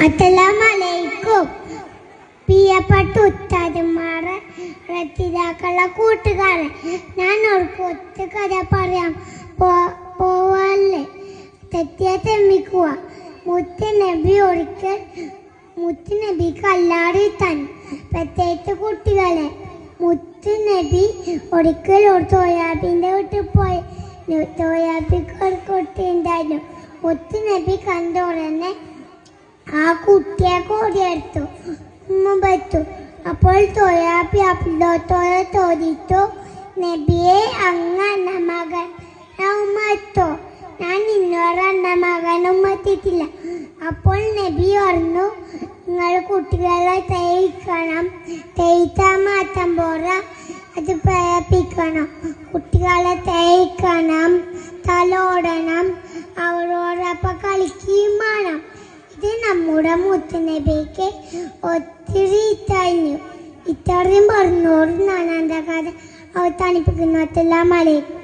അസ്സലാമലൈക്കും. പ്രിയപ്പെട്ട ഉസ്താദുമാരെ, രക്ഷിതാക്കളുടെ കൂട്ടുകാരെ, ഞാൻ ഒരു കൊച്ചു കഥ പറയാം. പോവല്ലേ തെറ്റിയെ തെമ്മിക്കുക. മുത്തുനബി കല്ലാടി തന്നെ. പ്രത്യേകിച്ച് കുട്ടികളെ, മുത്തുനബി ഒരിക്കൽ ഒരു സോയാബീൻ്റെ വീട്ടിൽ പോയി. സോയാബിക്ക് ഒരു കുട്ടി ഉണ്ടായിരുന്നു. മുത്തുനബി കണ്ട ഉടനെ ആ കുട്ടിയെ കോടിയെടുത്തു വെച്ചു. അപ്പോൾ സോയാബി അബ്ദോത്തോടെ ചോദിച്ചു, നബിയെ അങ്ങ് മകൻ ഉമ്മത്തോ? ഞാൻ ഇന്നൊരെണ്ണ മകൻ ഉമ്മത്തിട്ടില്ല. അപ്പോൾ നബി പറഞ്ഞു, നിങ്ങൾ കുട്ടികളെ തേയിക്കണം, തേയിച്ചാൽ മാറ്റം പോരാ, അത് പ്രേരിപ്പിക്കണം. കുട്ടികളെ തേയിക്കണം, തലോടണം, അവരോടൊപ്പം കളിക്കുകയും വേണം. ഇത് നമ്മുടെ മുത്തുനബിക്ക് ഒത്തിരി കഴിഞ്ഞു. ഇത്രയും പറഞ്ഞോട് ഞാൻ എൻ്റെ കഥ അവസാനിപ്പിക്കുന്നു. അസ്സലാമു അലൈക്കും.